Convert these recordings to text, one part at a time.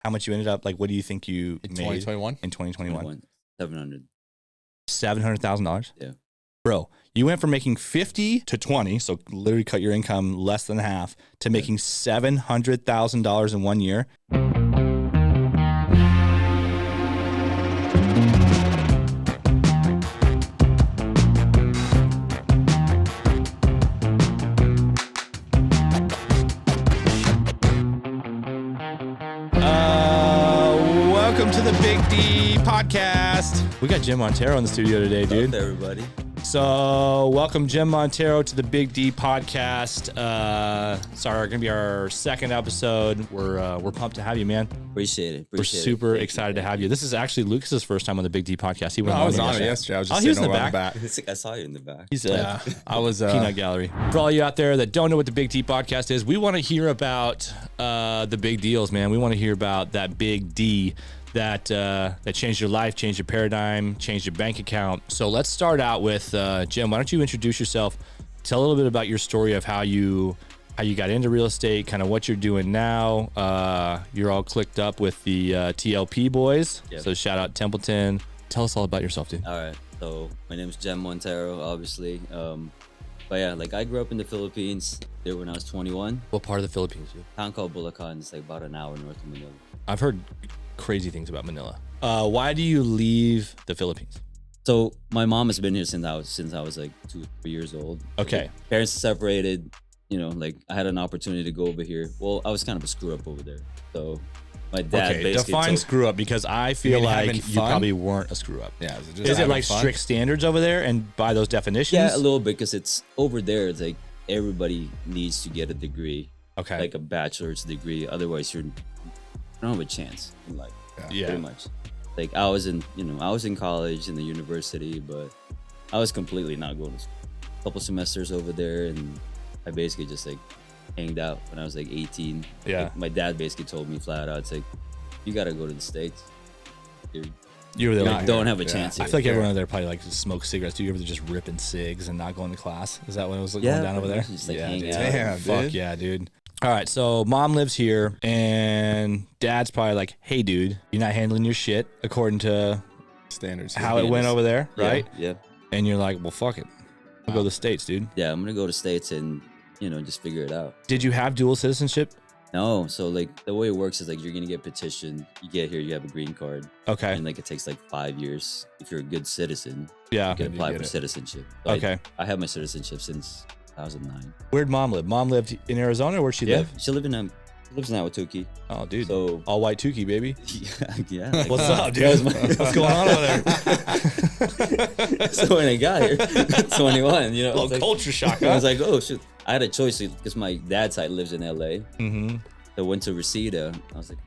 how much you ended up, like, what do you think you In made 2021? in 2021? 700. $700,000? Yeah. Bro, you went from making 50 to 20, so literally cut your income less than half, to making $700,000 in 1 year. Welcome to the Big D podcast. We got Gem Montero in the studio today, dude. What's up, everybody? So, welcome Gem Montero to the Big D podcast. Sorry, gonna be our second episode. We're pumped to have you, man. Appreciate it. We're super excited to have you. This is actually Lucas's first time on the Big D podcast. He I was on it yesterday. I was just sitting over on the back. I saw you in the back. He's I was peanut gallery. For all you out there that don't know what the Big D podcast is, we want to hear about the big deals, man. We want to hear about that big D that changed your life, changed your paradigm, changed your bank account. So let's start out with Jim. Why don't you introduce yourself? Tell a little bit about your story of how you got into real estate, kind of what you're doing now. You're all clicked up with the TLP boys. Yep. So shout out Templeton. Tell us all about yourself, dude. All right. So my name is Gem Montero, obviously. But yeah, like I grew up in the Philippines there when I was 21. What part of the Philippines, dude? A town called Bulacan. It's like about an hour north of Manila. I've heard crazy things about Manila. Why do you leave the Philippines? So my mom has been here since I was like 2 or 3 years old. Okay. Like, parents separated. You know, like I had an opportunity to go over here. Well, I was kind of a screw up over there. So my dad basically define screw up, because I feel like you probably weren't a screw up. Yeah. Is it like strict standards over there, and by those definitions? Yeah, a little bit, because it's over there. It's like everybody needs to get a degree. Okay. Like a bachelor's degree. Otherwise, you don't have a chance in life. Yeah. Pretty much. Like I was in college in the university, but I was completely not going to school. A couple semesters over there, and I basically just like hanged out when I was like 18. Yeah. Like, my dad basically told me flat out, it's like, you got to go to the States. You were there. Like, don't have a chance here. I feel like everyone over there probably like smokes cigarettes. Do you ever just ripping cigs and not going to class? Is that what it was going down over there? Just like yeah, hanging dude. out. Damn, Fuck dude. yeah, dude. All right, so mom lives here, and dad's probably like, "Hey, dude, you're not handling your shit according to Standards. how it went over there, right?" Yeah. And you're like, "Well, fuck it, I'll go to the States, dude." Yeah, I'm gonna go to States and just figure it out. Did you have dual citizenship? No, so like the way it works is like you're gonna get petitioned. You get here, you have a green card, Okay. and like it takes like 5 years. If you're a good citizen, Yeah. you can Then you apply get for it. citizenship. So Okay. I have my citizenship since 2009. Where'd mom live? Mom lived in Arizona, or where'd she live? She lives in Awatuki. Oh, dude. So All white Tukey, baby. yeah. Like, What's up, dude? that was my- What's going on over there? So when I got here, 21, I was Little like, culture shock, I huh? was like, oh shit. I had a choice because my dad's side lives in LA. Mm-hmm. So I went to Reseda. I was like,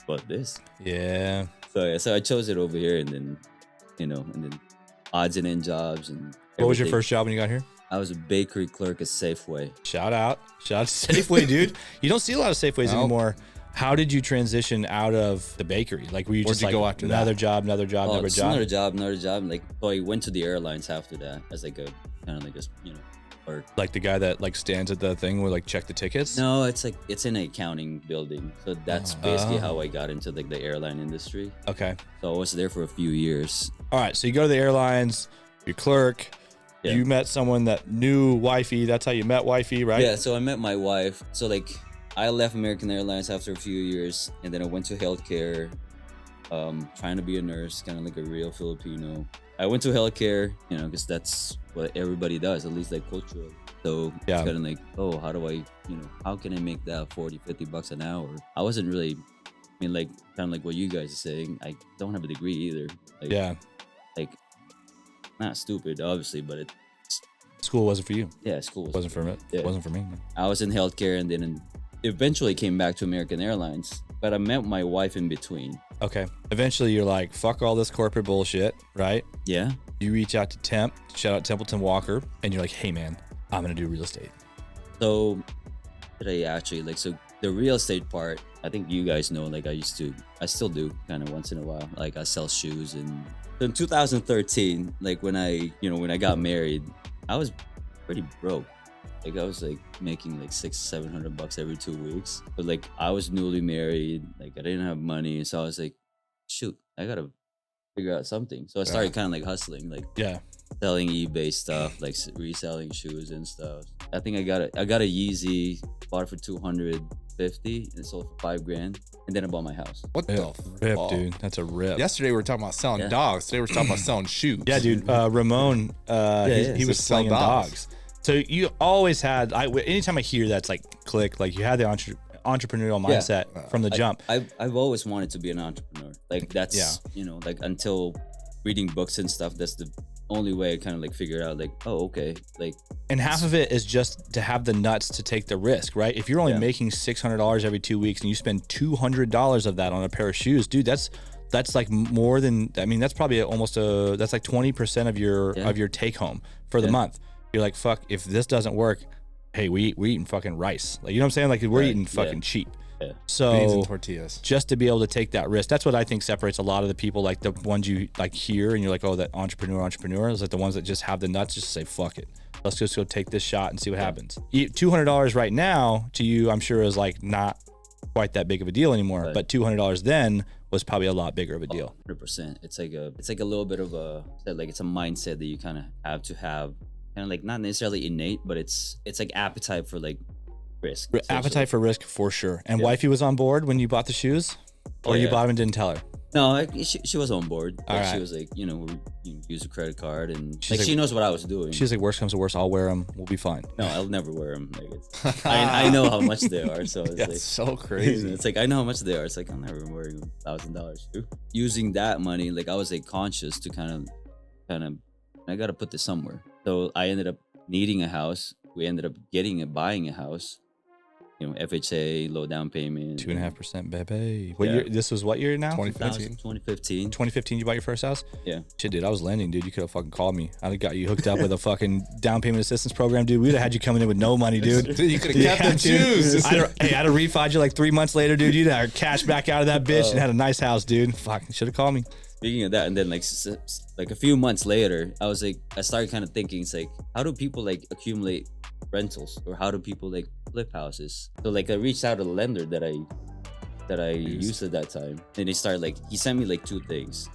what this? Yeah. So I chose it over here, and then, and then odds and end jobs and. What was your everything. first job when you got here? I was a bakery clerk at Safeway. Shout out to Safeway, dude. You don't see a lot of Safeways Nope. anymore. How did you transition out of the bakery? Like, were you Where'd just you like go after that? another job, another job, Oh, another it's job? another job. Like, so I went to the airlines after that as like a kind of like a clerk. Like the guy that like stands at the thing where like check the tickets? No, it's in an accounting building. So that's basically how I got into like the airline industry. Okay. So I was there for a few years. All right. So you go to the airlines, you clerk. Yeah. You met someone that knew wifey. That's how you met wifey, right? Yeah, so I met my wife. So like I left American Airlines after a few years, and then I went to healthcare, trying to be a nurse, kind of like a real Filipino. I went to healthcare, because that's what everybody does, at least like cultural. So Yeah. it's kind of like, oh, how do I, how can I make that $40-50 an hour? I wasn't really, like kind of like what you guys are saying. I don't have a degree either. Like, Yeah. Like, not stupid, obviously, but School wasn't for you. school Wasn't for me. Yeah. Wasn't for me. Man. I was in healthcare, and then eventually came back to American Airlines. But I met my wife in between. Okay. Eventually, you're like, fuck all this corporate bullshit, right? Yeah. You reach out to Temp, shout out Templeton Walker, and you're like, hey, man, I'm going to do real estate. So did I actually so the real estate part, I think you guys know, like I still do kind of once in a while. Like I sell shoes, and so in 2013, like when I got married, I was pretty broke. Like I was like making like $600-700 every 2 weeks. But like I was newly married, like I didn't have money, so I was like, shoot, I gotta figure out something. So I started kind of like hustling, like selling eBay stuff, like reselling shoes and stuff. I think I got a Yeezy, bought it for $250 and sold for $5,000, and then I bought my house. What the rip, fuck? dude? That's a rip. Yesterday we were talking about selling dogs. Today we're talking about selling shoes. Yeah, dude. Ramon, he was selling dogs. So you always had. Anytime I hear that's like click, like you had the entrepreneurial mindset from the jump. I've always wanted to be an entrepreneur. Like that's you know, like until reading books and stuff, that's the only way I kind of like figured out like, oh, okay, like. And half of it is just to have the nuts to take the risk, right? If you're only making $600 every 2 weeks and you spend $200 of that on a pair of shoes, dude, that's like more than, I mean, that's probably almost that's like 20% of your take home for the month. You're like, fuck, if this doesn't work, hey, we're eating fucking rice. Like, you know what I'm saying? Like we're eating fucking cheap. Yeah. So beans and tortillas. Just to be able to take that risk, that's what I think separates a lot of the people, like the ones you like hear and you're like, oh, that entrepreneur is like the ones that just have the nuts just to say, fuck it. Let's just go take this shot and see what happens. $200 right now to you, I'm sure is like not quite that big of a deal anymore, but $200 then was probably a lot bigger of a deal. 100%. It's like a little bit of it's a mindset that you kind of have, kind of like not necessarily innate, but it's like appetite for like risk. Appetite for risk for sure. And wifey was on board when you bought the shoes, or you bought them and didn't tell her? No, she was on board. Like, she was like, you know, you use a credit card, and like she knows what I was doing. She's like, worst comes to worst, I'll wear them. We'll be fine. No, I'll never wear them. Like I know how much they are, so it's like so crazy. It's like I know how much they are. It's like I'm never wearing $1,000 shoe. Using that money, like I was like conscious to kind of, I got to put this somewhere. So I ended up needing a house. We ended up buying a house. You know, FHA, low down payment. 2.5%, baby. What year? This was what year now? 2015. 2015, you bought your first house? Yeah. Shit, dude, I was lending, dude. You could have fucking called me. I'd have got you hooked up with a fucking down payment assistance program, dude. We'd have had you coming in with no money, dude. Dude, you could have kept them shoes. I'd have refied you like 3 months later, dude. You'd have cash back out of that bitch and had a nice house, dude. Fuck, should have called me. Speaking of that, and then like a few months later, I started kind of thinking, it's like, how do people like accumulate rentals, or how do people like flip houses? So like I reached out to the lender that I used at that time, and he sent me like 2 things: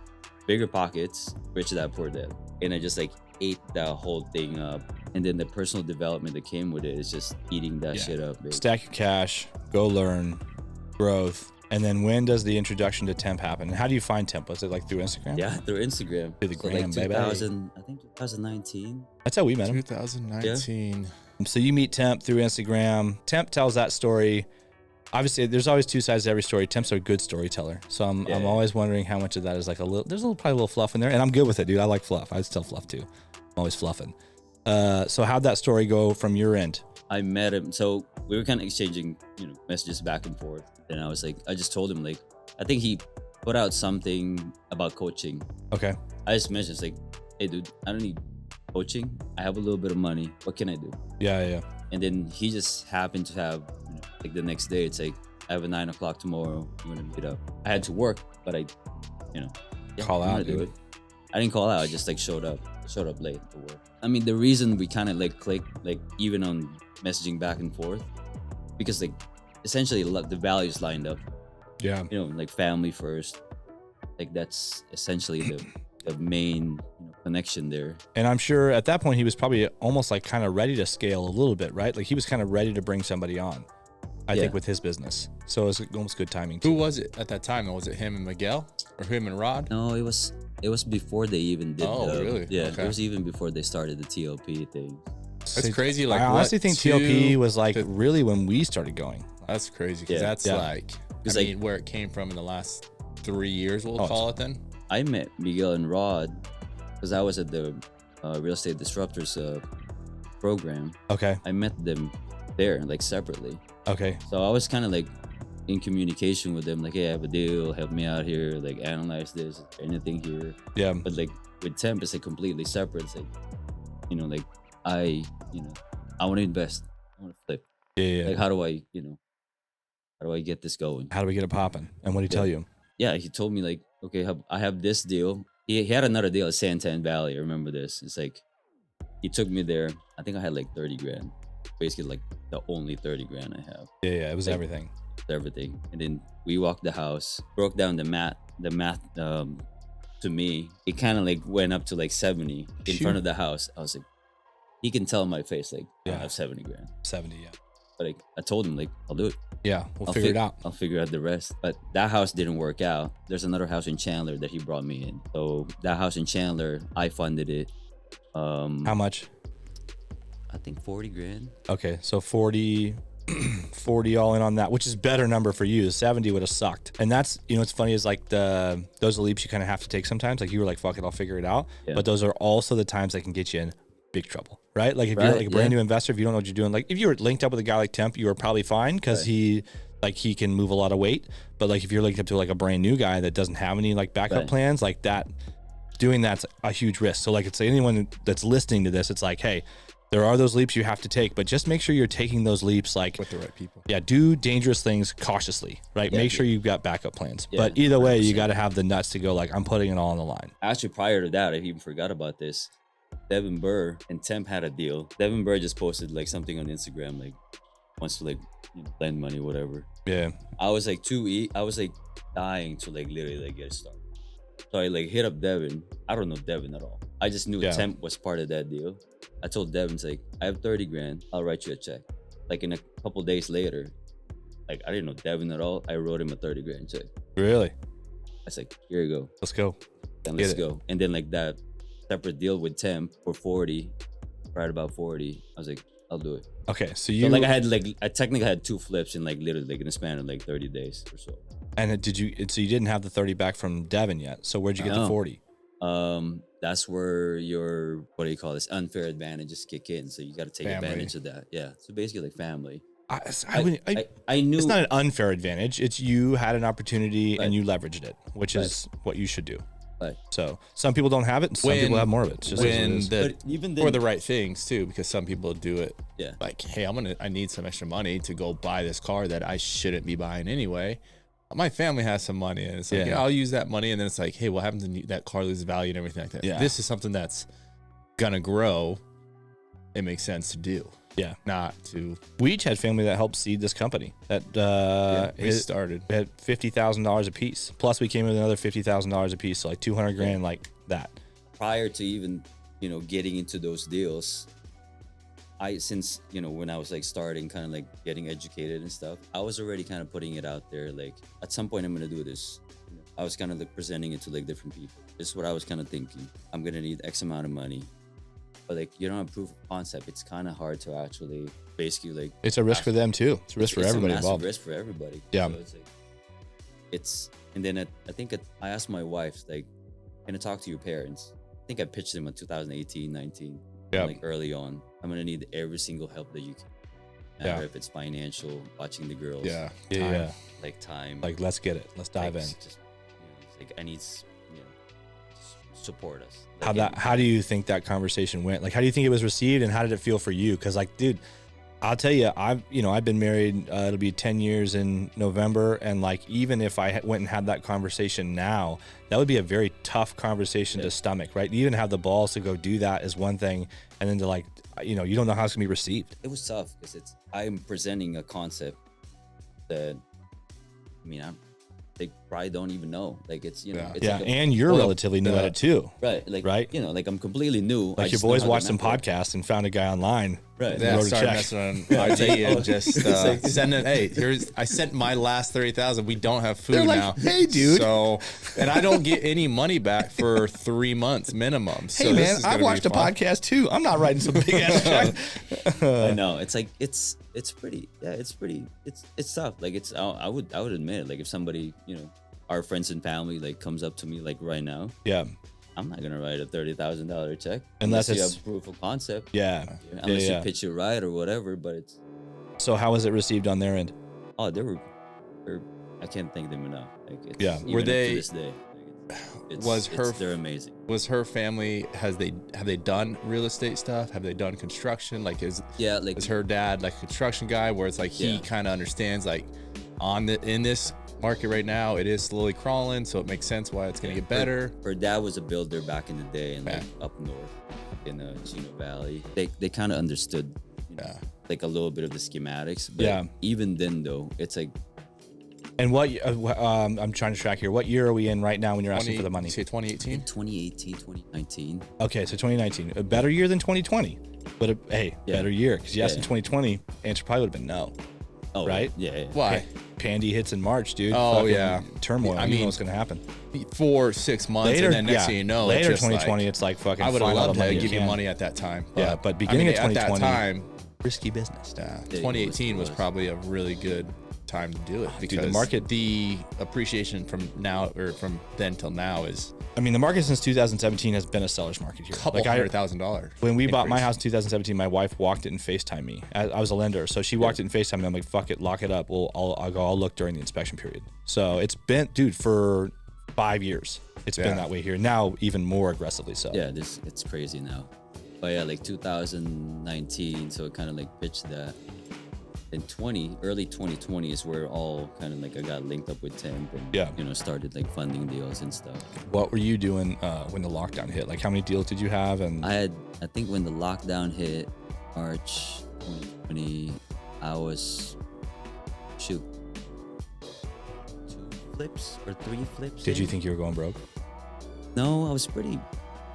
Bigger Pockets, Rich Dad Poor Dad, and I just like ate that whole thing up. And then the personal development that came with it is just eating that shit up, baby. Stack your cash, go learn, growth. And then when does the introduction to Temp happen? And how do you find Temp? Was it like through Instagram? Yeah, through Instagram. Through the gram, like 2000, I think 2019. That's how we met him. 2019. Yeah. So you meet Temp through Instagram. Temp tells that story. Obviously, there's always 2 sides to every story. Temp's a good storyteller. So I'm always wondering how much of that is like there's probably a little fluff in there. And I'm good with it, dude. I like fluff. I still fluff too. I'm always fluffing. So how'd that story go from your end? I met him. So we were kind of exchanging, messages back and forth. And I was like, I just told him, like, I think he put out something about coaching. Okay. I just mentioned, like, hey, dude, I don't need coaching. I have a little bit of money. What can I do? Yeah. And then he just happened to have, like the next day, it's like, I have a 9 o'clock tomorrow. You want to meet up? I had to work, but I, call out, dude. I didn't call out. I just like showed up late to work. I mean, the reason we kind of like clicked, like even on messaging back and forth, because like essentially the values lined up. Yeah. Like family first. Like that's essentially the main connection there. And I'm sure at that point he was probably almost like kind of ready to scale a little bit, right? Like he was kind of ready to bring somebody on, I think, with his business. So it was almost good timing too. Who was it at that time? Was it him and Miguel, or him and Rod? No, it was before they even did. Oh, really? Yeah, okay. It was even before they started the TLP thing. That's crazy. Like, I honestly think TLP was like really when we started going. That's crazy, because that's like, I mean, where it came from in the last 3 years, we'll call it then. I met Miguel and Rod because I was at the Real Estate Disruptors program. Okay. I met them there, like separately. Okay. So I was kind of like in communication with them, like, hey, I have a deal, help me out here, like analyze this, anything here. Yeah. But like with Temp, it's like completely separate. It's like, like I want to invest, I want to flip. Yeah. Like, how do I get this going? How do we get it popping? And what did he tell you? Yeah, he told me like, okay, I have this deal. He had another deal at Santan Valley. I remember this. It's like, he took me there. I think I had like 30 grand. basically like the only 30 grand I have. Yeah, it was Like, everything. Everything. And then we walked the house, broke down the math to me, it kind of like went up to like 70 in front of the house. I was like, he can tell in my face like I have 70 grand. 70, yeah. But like I told him like I'll do it. Yeah, we'll figure it out. I'll figure out the rest. But that house didn't work out. There's another house in Chandler that he brought me in. So that house in Chandler, I funded it. How much? I think 40 grand. Okay, so 40 all in on that, which is better number for you. 70 would have sucked. And that's, what's funny is like those are leaps you kind of have to take sometimes. Like you were like, fuck it, I'll figure it out. Yeah. But those are also the times that can get you in big trouble, right? Like if you're like a brand new investor, if you don't know what you're doing, like if you were linked up with a guy like Temp, you were probably fine because he can move a lot of weight. But like if you're linked up to like a brand new guy that doesn't have any like backup plans, like that, doing that's a huge risk. So like it's anyone that's listening to this, it's like, hey, there are those leaps you have to take, but just make sure you're taking those leaps like with the right people. Yeah, do dangerous things cautiously, right? Make sure you've got backup plans. But either way, 100%. You got to have the nuts to go like, I'm putting it all on the line. Actually, prior to that, I even forgot about this. Devin Burr and Temp had a deal. Devin Burr just posted like something on Instagram, like wants to like lend money, whatever. Yeah. I was like dying to like literally like get started. So I like hit up Devin. I don't know Devin at all. I just knew Temp was part of that deal. I told Devin, like, I have 30 grand. I'll write you a check. Like in a couple days later, like I didn't know Devin at all. I wrote him a 30 grand check. Really? I was like, here you go. Let's go. Then let's go. And then like that separate deal with Temp for 40, right about 40. I was like, I'll do it. Okay, so I technically had 2 flips in like literally like in a span of like 30 days or so. And you didn't have the 30 back from Devin yet. So where'd you get the 40? That's where your, what do you call this, unfair advantages kick in. So you got to take advantage of that. Yeah. So basically like family. I knew it's not an unfair advantage. It's you had an opportunity and you leveraged it, which is what you should do. Right. So some people don't have it, and some people have more of it. It's just but even then, for the right things too, because some people do it. Yeah. Like, hey, I need some extra money to go buy this car that I shouldn't be buying anyway. My family has some money, and it's like, I'll use that money, and then it's like, hey, what happens when that car loses value and everything like that? Yeah. This is something that's gonna grow. It makes sense to do. Yeah. Not to. We each had family that helped seed this company. That we started. We had $50,000 a piece. Plus, we came with another $50,000 a piece, so like 200 grand, like that. Prior to even getting into those deals, since when I was like starting, kind of like getting educated and stuff, I was already kind of putting it out there. Like at some point, I'm gonna do this. I was kind of like presenting it to like different people. This is what I was kind of thinking. I'm gonna need X amount of money. But like you don't have proof of concept, it's kind of hard to actually basically like. It's a risk for them too. It's a risk for everybody involved. It's a risk for everybody. Yeah. So and then I think I asked my wife, like, can I talk to your parents? I think I pitched them in 2018, 19. Yeah. Like early on, I'm gonna need every single help that you can. Matter if it's financial, watching the girls. Yeah. Like time. Like let's get it. Let's dive in. Just, like I need. Support us. How do you think that conversation went? Like, how do you think it was received, and how did it feel for you? Because, like, dude, I'll tell you, I've been married. It'll be 10 years in November, and like, even if I went and had that conversation now, that would be a very tough conversation to stomach, right? You even have the balls to go do that is one thing, and then to like, you don't know how it's gonna be received. It was tough because I'm presenting a concept that, they probably don't even know. Like it's it's like and you're relatively new at it too, right? Like like I'm completely new. Like your boys watched some podcasts and found a guy online, right? Yeah, started messing on RT and just send it. Hey, I sent my last 30,000. We don't have food now. Hey, dude. So, and I don't get any money back for 3 months minimum. So hey, man, I watched a podcast too. I'm not writing some big ass check. I know. It's like it's pretty. Yeah, it's pretty. It's tough. Like I would admit it. Like if somebody our friends and family like comes up to me like right now. Yeah. I'm not gonna write a $30,000 check unless you have proof of concept. Yeah. Unless you pitch it right or whatever. But it's. So how was it received on their end? Oh, I can't thank them enough. Like were they? To this day, they're amazing. Was her family? Have they done real estate stuff? Have they done construction? Like is her dad like a construction guy? Where it's like he kind of understands like in this market right now, it is slowly crawling, so it makes sense why it's gonna get better. Her dad was a builder back in the day, and like up north in Chino Valley, they kind of understood like a little bit of the schematics. But Yeah. even then, though, it's like. And what I'm trying to track here. What year are we in right now when you're asking for the money? Say 2018? 2018, 2019. Okay, so 2019, a better year than 2020. But better year, because you asked in 2020, answer probably would have been no. Oh, right? Yeah. Why? Pandy hits in March, dude. Oh, Fucking yeah. turmoil. I You know mean, what's gonna happen. 4-6 months, Later, and then next thing you know, later it's just 2020, like, it's like fucking. I would have find all loved the to money give you can. money at that time. Yeah, but beginning of at 2020, that time, risky business. yeah, Yeah, 2018 was was. probably a really good time to do it because the market, the appreciation from now or from then till now is. I mean, the market since 2017 has been a seller's market here. Couple $100,000. When we bought my house in 2017, my wife walked it and FaceTimed me. I was a lender, so she walked it and FaceTimed me. I'm like, fuck it, lock it up. Well, I'll look during the inspection period. So it's been, dude, for 5 years. It's been that way here. Now, even more aggressively so. Yeah, it's crazy now. But yeah, like 2019, so it kind of like pitched that. In early 2020 is where all kind of like I got linked up with Temp and started like funding deals and stuff. What were you doing when the lockdown hit? Like, how many deals did you have? And I think when the lockdown hit, March 2020, I was 2 flips or 3 flips. Did you think you were going broke? No, I was pretty.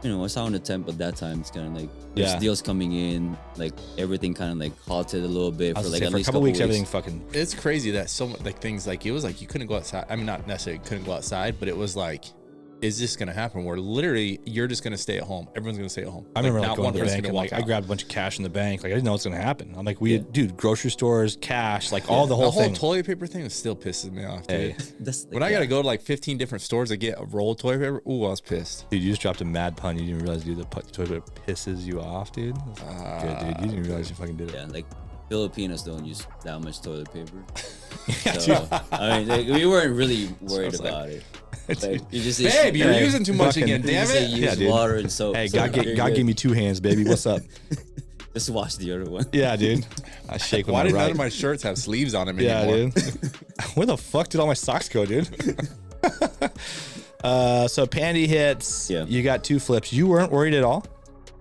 I saw on the Temp at that time. It's kind of like there's deals coming in, like everything kind of like halted a little bit for like at least a couple weeks. Everything fucking. It's crazy that so much like things like it was like you couldn't go outside. I mean, not necessarily couldn't go outside, but it was like, is this gonna happen? Where literally you're just gonna stay at home. Everyone's gonna stay at home. I remember like going one to the person's bank gonna and walk I out. grabbed a bunch of cash in the bank. Like I didn't know what's gonna happen. I'm like, dude, grocery stores, cash, like all the whole thing. Toilet paper thing still pisses me off, dude. That's like, When I gotta go to like 15 different stores to get a roll of toilet paper, ooh, I was pissed. Dude, you just dropped a mad pun. You didn't realize, dude, the toilet paper pisses you off, dude. That's good, dude. You didn't realize you fucking did it. Yeah, like Filipinos don't use that much toilet paper. So, I mean, like, we weren't really worried about it. Like, you just Babe, you're using too much fucking- again, damn say it. use dude. water and soap. Hey, so God, you're God good. gave me 2 hands, baby. What's up? Just wash the other one. Yeah, dude. I shake with Why my did none right. of my shirts have sleeves on them Yeah, anymore? dude. Where the fuck did all my socks go, dude? So Pandy hits. Yeah. You got 2 flips. You weren't worried at all?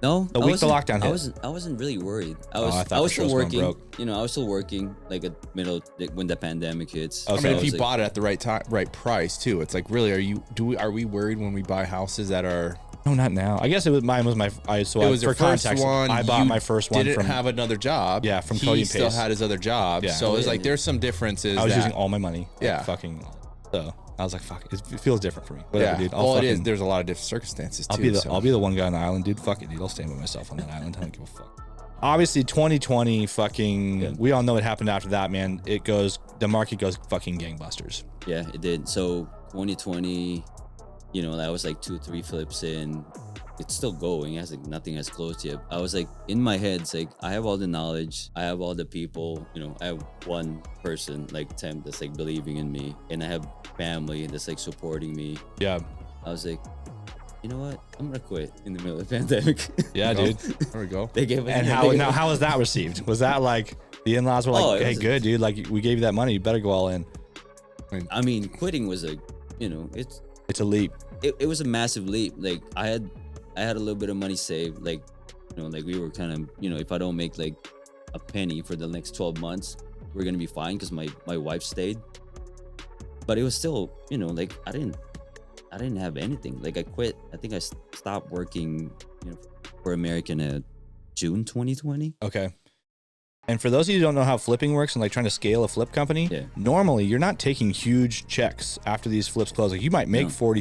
No, The week the lockdown hit. I wasn't really worried. I thought I was the show still was going working. I was still working like at middle like, when the pandemic hits. Okay. I So mean, I if was you like, bought it at the right time, right price too, it's like really, are we worried when we buy houses that are? No, not now. I guess mine was my. It was your for first context, one. I bought you my first one didn't from. have another job. Yeah, from he Cody and still Pace. had his other job. Yeah. So it's Yeah, like yeah. there's some differences. I was that, using all my money. Like, Yeah. fucking. So I was like, fuck. It feels different for me. Whatever, dude. Well, it is. fucking- There's a lot of different circumstances too. I'll be the one guy on the island, dude. Fuck it, dude. I'll stand by myself on that island. I don't give a fuck. Obviously, 2020, fucking. Yeah. We all know what happened after that, man. The market goes fucking gangbusters. yeah, it did. So 2020, that was like 2-3 flips in. It's still going. It has like nothing has closed yet. I was like in my head, it's like I have all the knowledge. I have all the people. I have one person like Temp that's like believing in me, and I have family that's like supporting me. Yeah. I was like, you know what? I'm gonna quit in the middle of the pandemic. Yeah, dude. There we go. They gave And how was that received? Was that like the in-laws were like, Oh, it hey, was- good, dude. Like we gave you that money. You better go all in. I mean, quitting was a, It's a leap. it was a massive leap. Like I had a little bit of money saved. Like, like we were kind of, if I don't make like a penny for the next 12 months, we're gonna be fine because my wife stayed. But it was still, like I didn't have anything. Like I quit. I think I stopped working, for American at June 2020. Okay. And for those of you who don't know how flipping works and like trying to scale a flip company, normally you're not taking huge checks after these flips close. Like you might make $40,000,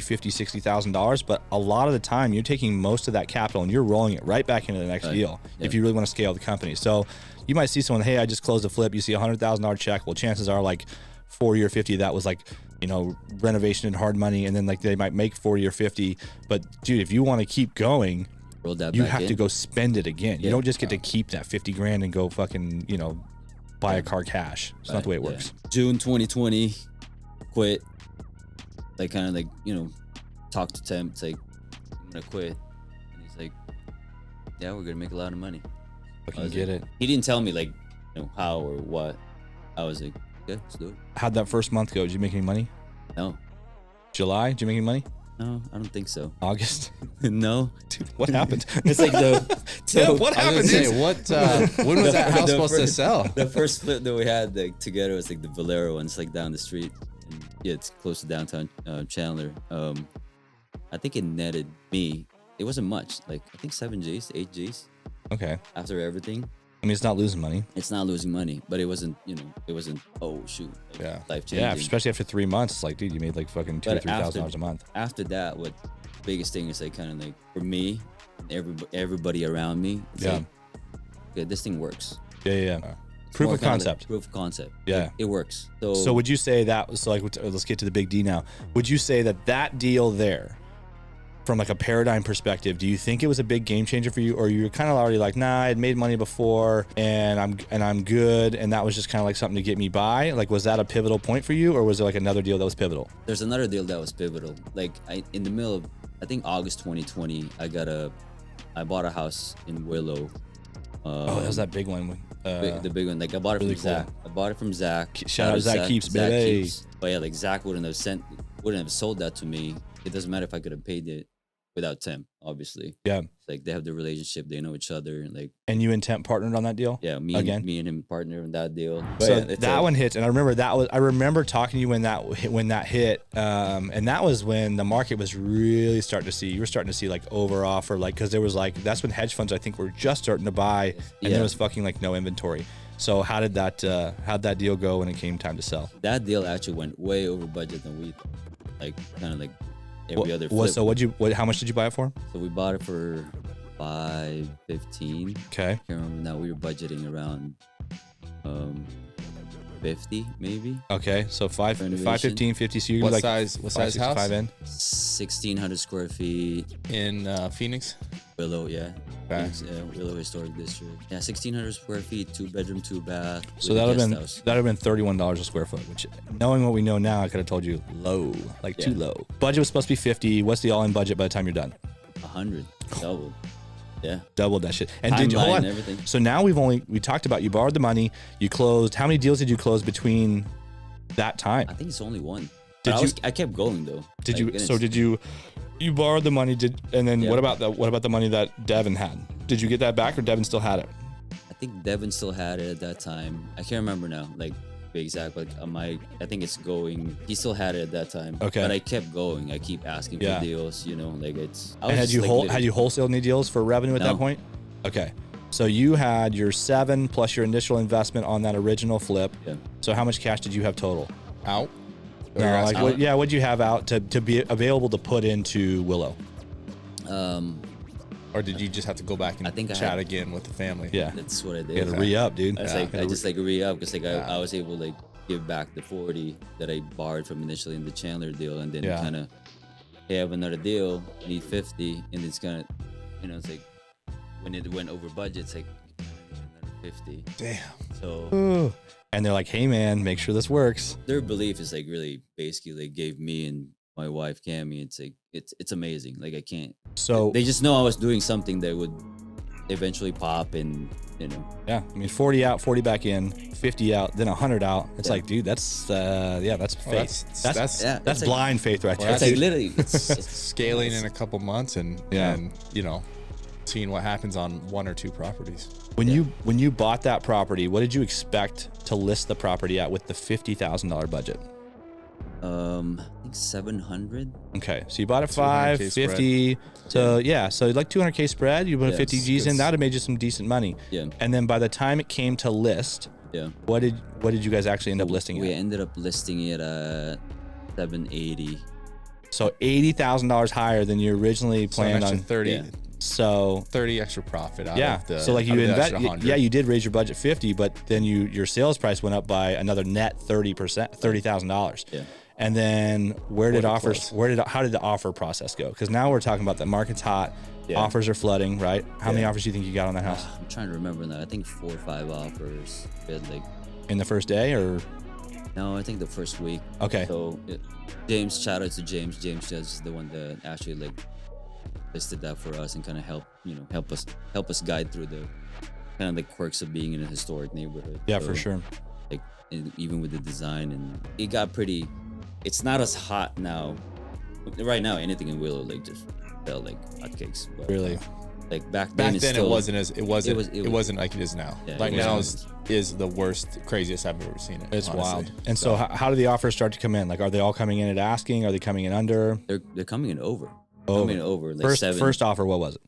$50,000, $60,000, but a lot of the time you're taking most of that capital and you're rolling it right back into the next deal if you really want to scale the company. So you might see someone, hey, I just closed a flip. You see $100,000 check. Well, chances are like 40 or 50 that was like, renovation and hard money. And then like they might make 40 or 50. But dude, if you want to keep going, Roll that you back have in. to go spend it again. You Yeah. don't just get to keep that 50 grand and go fucking, buy a car cash. It's not the way it works. June 2020, quit. Like kind of like, talk to Temp. It's like, I'm gonna quit. And he's like, yeah, we're gonna make a lot of money. Fucking get it. He didn't tell me like, how or what. I was like, okay, let's do it. How'd that first month go? Did you make any money? No, July? Did you make any money? No, I don't think so. August? No. Dude, what happened? It's like What I happened? was gonna say, when was that house supposed to sell? The first flip that we had like together was like the Valero one. It's like down the street. And, yeah, it's close to downtown Chandler. I think it netted me. It wasn't much. Like I think 7 Gs, 8 Gs. Okay. After everything. I mean, it's not losing money. It's not losing money, but it wasn't. It wasn't. Oh shoot. Like, life changing. Yeah, especially after 3 months. It's like, dude, you made like fucking $2,000 or $3,000 a month. After that, what biggest thing is like kind of like for me, everybody around me. It's like, okay, this thing works. Yeah. Proof of concept. Proof of concept. Yeah, it works. So would you say that was like? Let's get to the big D now. Would you say that deal there, from like a paradigm perspective, do you think it was a big game changer for you, or you're kind of already like, nah, I had made money before and I'm good, and that was just kind of like something to get me by? Like, was that a pivotal point for you, or was there like another deal that was pivotal? There's another deal that was pivotal. Like in the middle of, I think August 2020, I bought a house in Willow. That was that big one. The big one. Like I bought it really from Zach. I bought it from Zach. Shout out Zach Keeps, baby. Keeps. But yeah, like Zach wouldn't have sold that to me. It doesn't matter if I could have paid it without Temp, obviously. Yeah. It's like they have the relationship, they know each other, and you and Temp partnered on that deal? Yeah, me and him partnered on that deal. But so yeah, that one hits, and I remember talking to you when that hit, and that was when the market was really starting to see. You were starting to see like over offer, like because there was like that's when hedge funds I think were just starting to buy, and there was fucking like no inventory. So how'd that deal go when it came time to sell? That deal actually went way over budget than we thought. Like kind of like every other flip. So how much did you buy it for? So we bought it for $515. Okay. I can't remember now. We were budgeting around 50 maybe. Okay, so 515, 50. So you're what like size house? 5 in. 1,600 square feet. In Phoenix. Willow, yeah. Okay. Phoenix, Willow Historic District. Yeah, 1,600 square feet, 2-bedroom, 2-bath. So that would have been $31 a square foot. Which, knowing what we know now, I could have told you low, too low. Budget was supposed to be 50. What's the all-in budget by the time you're done? 100, double. Yeah. Doubled that shit. And did you hold on? Everything. So now we talked about you borrowed the money, you closed. How many deals did you close between that time? I think it's only one. I kept going though. Did you? So did you? You borrowed the money, and then what about the money that Devin had? Did you get that back, or Devin still had it? I think Devin still had it at that time. I can't remember now, like the exact. Like I think it's going. He still had it at that time. Okay. But I kept going. I keep asking for deals. Like it's. And had you wholesaled any deals for revenue at that point? Okay. So you had your 7 plus your initial investment on that original flip. Yeah. So how much cash did you have total? Out? No, like what'd you have out to be available to put into Willow? Or did you just have to go back and chat again with the family? Yeah, that's what I did. You had to re-up, dude. I just re-up because I was able to give back the 40 that I borrowed from initially in the Chandler deal, and then kind of, hey, I have another deal, need 50, and it's kind of, it's like when it went over budget, it's like another 50. Damn. So. Ooh. And they're like, hey man, make sure this works. Their belief is like really basically like gave me and my wife Cammie. It's like it's amazing. Like I can't. So they just know I was doing something that would eventually pop, and Yeah, I mean 40 out, 40 back in, 50 out, then 100 out. It's like, dude, that's faith. That's blind faith right there. It's like literally it's scaling in a couple months and seeing what happens on 1 or 2 properties. When you bought that property, what did you expect to list the property at with the $50,000 budget? I think 700. Okay, so you bought it 550. So so like 200K spread. You put 50 G's in. That would have made you some decent money. Yeah. And then by the time it came to list, what did you guys actually end up listing it? We ended up listing it at 780. So $80,000 higher than you originally planned on. 30. Yeah. So 30 extra profit out of the. So like you you did raise your budget 50, but then your sales price went up by another net $30,000. Yeah. And then how did the offer process go? Because now we're talking about the market's hot, offers are flooding, right? How many offers do you think you got on that house? I'm trying to remember now. I think 4 or 5 offers. In the first day or? No, I think the first week. Okay. So James, shout out to James. James is the one that actually listed that for us and kind of help us guide through the kind of the quirks of being in a historic neighborhood. Yeah, for sure. Like even with the design, and it got pretty. It's not as hot now Right now, anything in Willow like just felt like hotcakes. But, Really? like back Back then, then it wasn't like it is now. Yeah, like it now wasn't. is the worst, craziest I've ever seen it. It's honestly. wild. And so how do the offers start to come in? Like, are they all coming in at asking? Are they coming in under? They're coming in over. Over. Coming in over like First offer, what was it?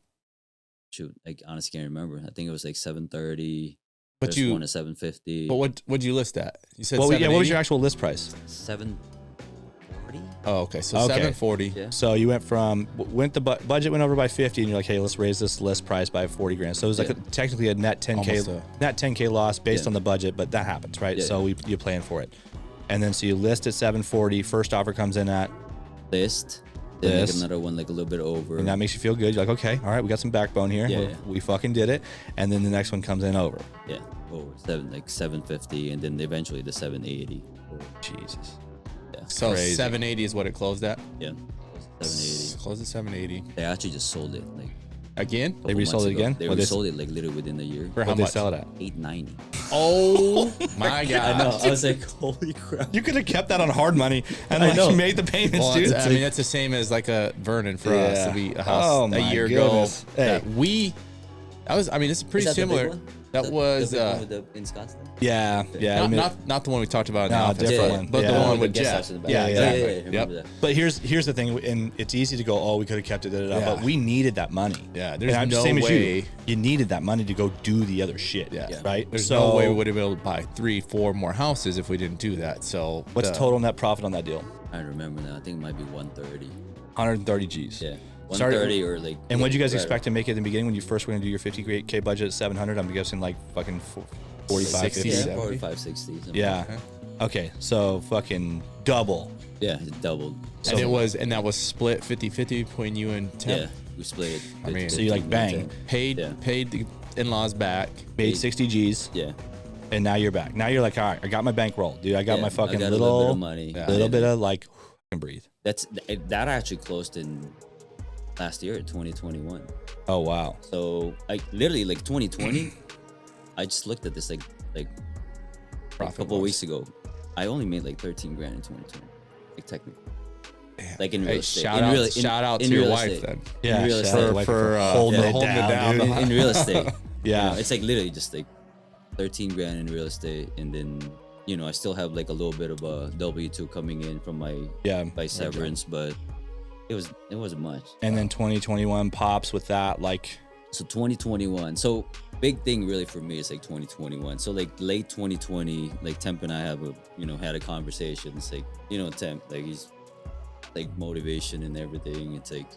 Shoot, like honestly can't remember. I think it was like 730. But First you one at 750. But what'd you list at? You said What was 780? your actual list price? 740. Oh, okay. So Okay. 740. Yeah. So you went from budget went over by 50, and you're like, hey, let's raise this list price by 40 grand. So it was like Yeah. technically a net 10k Almost net 10k loss based Yeah. on the budget, but that happens, right? Yeah. So you plan for it, and then so you list at 740. First offer comes in at, List. Then This. make another one like a little bit over. and that makes you feel good. You're like, okay, all right, we got some backbone here. Yeah, We- yeah. We fucking did it. And then the next one comes in over. Yeah, over 750, and then eventually the 780. Jesus. Yeah, So Crazy. 780 is what it closed at. yeah, 780. Closed at 780 They actually just sold it like again. couple They resold months it ago. again? They What'd they resold it like literally within a year. For how What'd they much? sell it at? 890. Oh my god! I know. I was like, holy crap. You could have kept that on hard money and I like know. made the payments, Well, dude. I mean, that's the same as like a Vernon for us Yeah. to be a house Oh a my year goodness. ago. Hey. That we, that was. I mean, it's pretty Is that the big similar. one? That was the big one with the, in Scottsdale. Yeah, yeah. I mean, not the one we talked about in No, the office, different but, one. but Yeah. the one With with the guest Jeff. house in the back. Yeah, I exactly. remember that. but here's the thing, and it's easy to go, oh, we could have kept it, Yeah. but we needed that money. Yeah, And there's I'm no same as way. you needed that money to go do the other shit. Yeah. Right. There's so no way we would have been able to buy 3-4 more houses if we didn't do that. So what's the- total net profit on that deal? I don't remember now. I think it might be 130. 130 G's. Yeah, Started- 130 or like. And what did you guys right expect to make it in the beginning when you first were going to do your 50k budget at 700? I'm guessing like fucking 45, 60, 50. Yeah, 70? 45, 60. something Yeah. like that. Okay. So fucking double. Yeah, it doubled. and that was split 50-50 between you and Tim. Yeah, we split it. I mean, So you like 15, bang, 10. Paid the in-laws back. made 60 G's, Yeah. and now you're back. Now you're like, all right, I got my bankroll, dude. I got Yeah, my fucking I got little a little bit of money. Yeah. little bit of like, can breathe. That actually closed in last year, 2021. Oh wow. So like literally like 2020, I just looked at this like a Profit couple of was. weeks ago. I only made like 13 grand in 2020, like technically, Damn. like in real Hey, estate. shout In out, real- in- shout out in to your real wife estate. then. Yeah, real shout out to estate. wife For, holding, yeah, it, holding it down, down. dude. in real estate. Yeah. You know, it's like literally just like 13 grand in real estate, and then I still have like a little bit of a W2 coming in from my Yeah. severance, but it wasn't much. And then 2021 pops with that, like, So 2021. So big thing really for me is like 2021. So like late 2020, like Temp and I have had a conversation. It's like, Temp, like he's like motivation and everything. It's like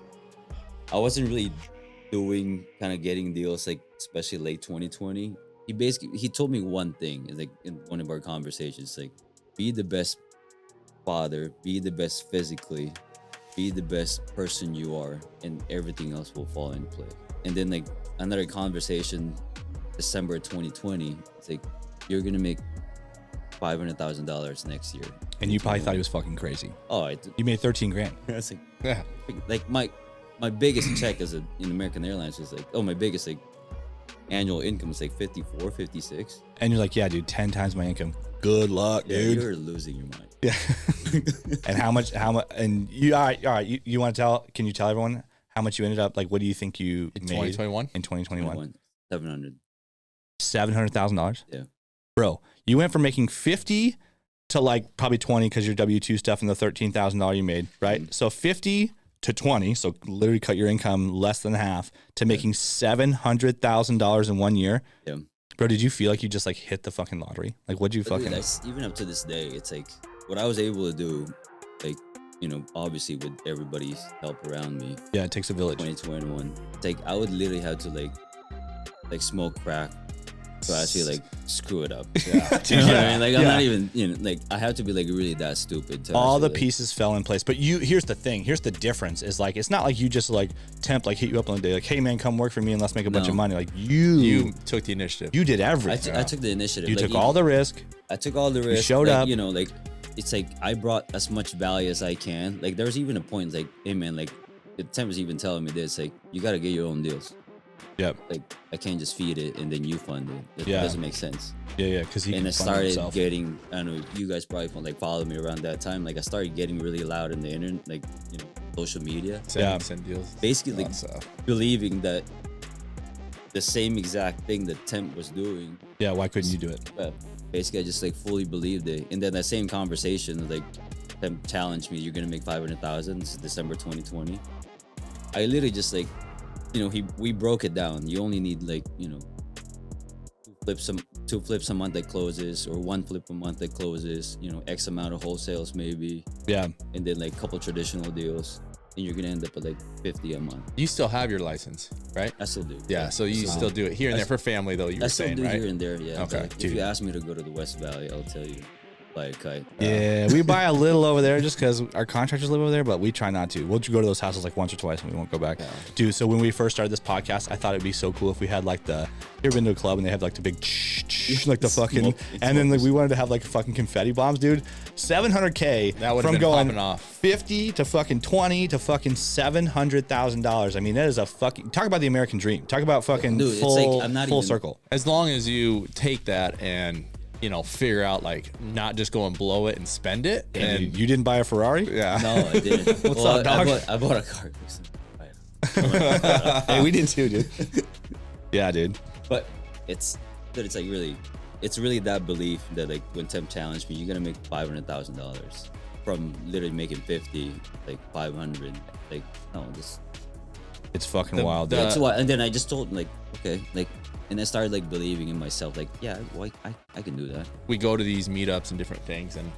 I wasn't really doing kind of getting deals, like especially late 2020. He told me one thing, like in one of our conversations, like be the best father, be the best physically, be the best person you are, and everything else will fall into place. And then like another conversation, December 2020, it's like you're gonna make $500,000 next year. and you probably thought he was fucking crazy. Oh, You made 13 grand. that's like Yeah. like my biggest check as in American Airlines was like, my biggest like annual income is like 54, 56. And you're like, yeah, dude, 10 times my income. Good luck, Yeah, dude. you're losing your mind. Yeah. And how much, and you, all right. You want to can you tell everyone how much you ended up, like, what do you think you In made 2021? in 2021? 700. $700,000? Yeah. Bro, you went from making 50 to like probably 20 because your W-2 stuff and the $13,000 you made, right? Mm-hmm. So 50 to 20, so literally cut your income less than half to making $700,000 in 1 year. Yeah. Bro, did you feel like you just like hit the fucking lottery? Like, what'd you But fucking? dude, that's, even up to this day, it's like what I was able to do, like, obviously with everybody's help around me, Yeah, it takes a village. 2021. It's like I would literally have to like smoke crack to actually like screw it up. Yeah. You know what I mean? Like I'm Yeah. not even, like I have to be like really that stupid. To All the actually, like, pieces fell in place. But here's the thing. Here's the difference. Is like it's not like you just like Temp like hit you up on the day like, hey man, come work for me and let's make a bunch No. of money. Like You you took the initiative. did I everything. took the initiative. You Like, took all the risk. I took all the risk. showed like, up. Like it's like I brought as much value as I can. Like there was even a point like, hey man, like the Temp was even telling me this, like you got to get your own deals. Yep. Like I can't just feed it and then you fund it. It doesn't make sense. Yeah, because he and can I fund started himself. getting. I don't know. You guys probably like followed me around that time. Like I started getting really loud in the internet, like social media. Send deals. Basically, like, believing that the same exact thing that Temp was doing. Yeah, why couldn't you do it? But basically, I just like fully believed it. And then that same conversation, like Temp challenged me, "You're gonna make 500,000." This is December 2020. I literally just like, we broke it down. You only need like, two flips a month that closes, or one flip a month that closes. X amount of wholesales maybe. Yeah. And then like a couple traditional deals. And you're gonna end up at like 50 a month. You still have your license, right? I still do. Yeah, so you still do it here and there for family, though. You were saying, right? I still do here and there, yeah. Okay. Like, if you ask me to go to the West Valley, I'll tell you. Like, yeah, we buy a little over there just because our contractors live over there, but we try not to. We'll go to those houses like once or twice and we won't go back. Yeah. Dude, so when we first started this podcast, I thought it'd be so cool if we had like you ever been to a club and they have like the big like the fucking, and then like we wanted to have like fucking confetti bombs, dude. $700K that would from been going off 50 to fucking 20 to fucking $700,000. I mean, that is a fucking, talk about the American dream. Talk about fucking dude, full, it's like, I'm not full even, circle. As long as you take that and figure out like not just go and blow it and spend it. And you didn't buy a Ferrari? Yeah. No, I didn't. What's up, dog? I bought a car. Hey, we did too, dude. Yeah, dude. But it's like really, it's really that belief that like when Temp challenged me, you're gonna make $500,000 from literally making 50, like 500. Like no, it's fucking wild. Dude. That's why. And then I just told him like, okay, like. And I started like believing in myself, like, yeah, well, I can do that. We go to these meetups and different things, and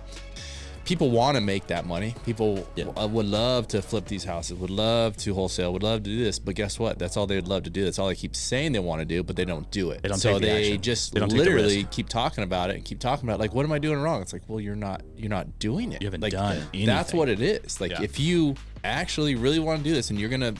people want to make that money. People would love to flip these houses, would love to wholesale, would love to do this. But guess what? That's all they'd love to do. That's all they keep saying they want to do, but they don't do it. They don't so take the they action. just they don't literally keep talking about it and keep talking about it. Like, what am I doing wrong? It's like, well, you're not doing it. You haven't like, done anything. That's what it is. Like, if you actually really want to do this, and you're gonna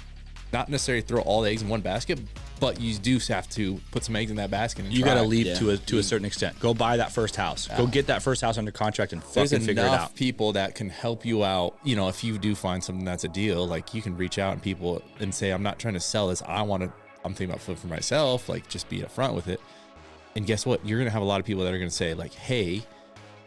not necessarily throw all the eggs in one basket, but you do have to put some eggs in that basket. And you got to leap to a certain extent. Go buy that first house. Go get that first house under contract and fucking figure it out. There's enough people that can help you out. If you do find something that's a deal, like you can reach out and people and say, I'm not trying to sell this. I'm thinking about flip for myself. Like just be upfront with it. And guess what? You're going to have a lot of people that are going to say like, hey,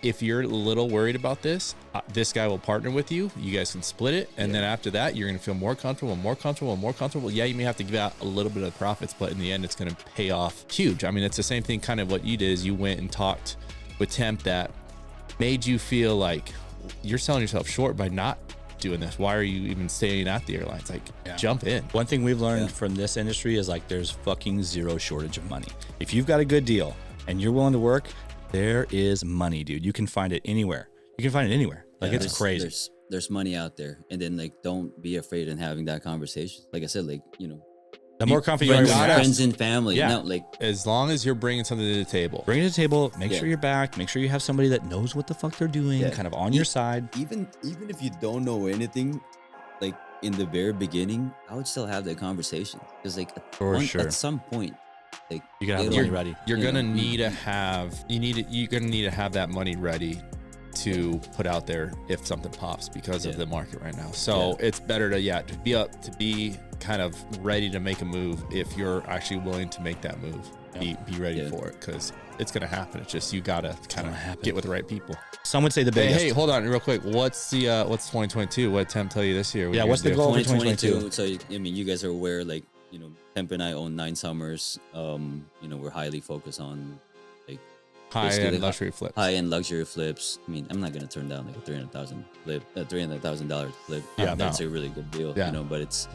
if you're a little worried about this, this guy will partner with you. You guys can split it. And then after that, you're going to feel more comfortable and more comfortable and more comfortable. Yeah, you may have to give out a little bit of the profits, but in the end, it's going to pay off huge. I mean, it's the same thing kind of what you did is you went and talked with Temp that made you feel like you're selling yourself short by not doing this. Why are you even staying at the airlines? Like, jump in. One thing we've learned from this industry is like there's fucking zero shortage of money. If you've got a good deal and you're willing to work, there is money, dude. You can find it anywhere. Like it's crazy. There's money out there, and then like don't be afraid in having that conversation. Like I said, like the more confident you are, friends and family. Yeah. No, like as long as you're bringing something to the table. Bring it to the table. Make sure you're backed. Make sure you have somebody that knows what the fuck they're doing, kind of on your side. Even if you don't know anything, like in the very beginning, I would still have that conversation because like at some point. Like you gotta have the money ready. You're gonna need to have that money ready to put out there if something pops because of the market right now. So it's better to be kind of ready to make a move if you're actually willing to make that move. Be ready for it because it's gonna happen. It's just you gotta kind of get with the right people. Some would say the biggest. Hey, hold on real quick. What's 2022? What did Temp tell you this year? What's the goal for 2022? So I mean, you guys are aware, like. Temp and I own 9 Summers. We're highly focused on like high-end luxury flips. High-end luxury flips. I mean, I'm not gonna turn down like a $300,000 flip. Yeah, that's a really good deal. Yeah. But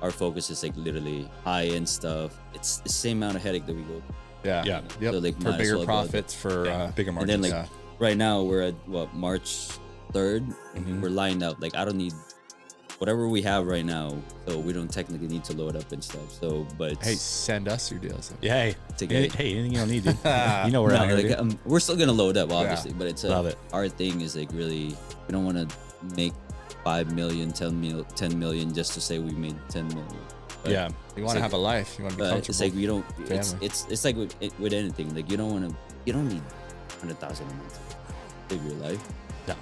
our focus is like literally high-end stuff. It's the same amount of headache that we go. Yeah. Yep. So, like, for bigger profits, for bigger margins. And then right now we're at March 3rd. We're lined up. Like I don't need. Whatever we have right now, so we don't technically need to load up and stuff. So, but hey, send us your deals. Yeah, hey, anything you don't need, dude. You know we're still gonna load up, obviously, but it's love it. Our thing is like really, we don't want to make 5 million, 10 million just to say we made 10 million. But you want to have a life. You want to be comfortable. It's like you don't. It's like with anything. Like you don't need 100,000 a month to live your life. No.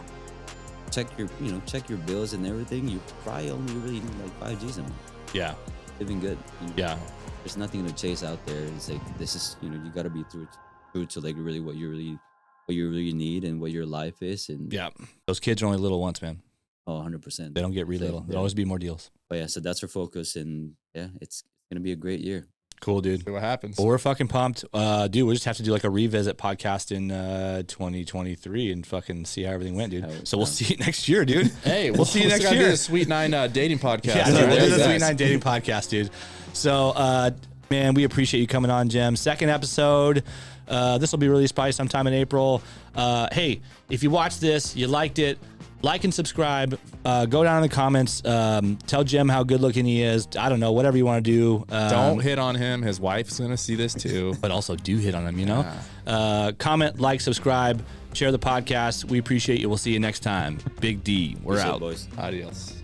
Check your bills and everything. You probably only really need like 5 G's a month. Yeah. Living good. Yeah. there's nothing to chase out there. It's like, this is, you got to be true to like really what you really need and what your life is. And yeah, those kids are only little once, man. Oh, 100%. They don't get little. There'll always be more deals. But yeah, so that's our focus, and yeah, it's gonna be a great year. Cool, dude. See what happens. Well, we're fucking pumped. Dude, we'll just have to do like a revisit podcast in 2023 and fucking see how everything went, dude. So we'll see you next year, dude. Hey, we'll see you next year. Do a Sweet 9 dating podcast. Yeah, dude, we'll do the Sweet 9 dating podcast, dude. So, man, we appreciate you coming on, Gem. Second episode. This will be released probably sometime in April. Hey, if you watched this, you liked it, like and subscribe. Go down in the comments. Tell Gem how good looking he is. I don't know, whatever you want to do. Don't hit on him. His wife's going to see this too. But also do hit on him, you know? Comment, like, subscribe, share the podcast. We appreciate you. We'll see you next time. Big D. We're out. Boys. Adios.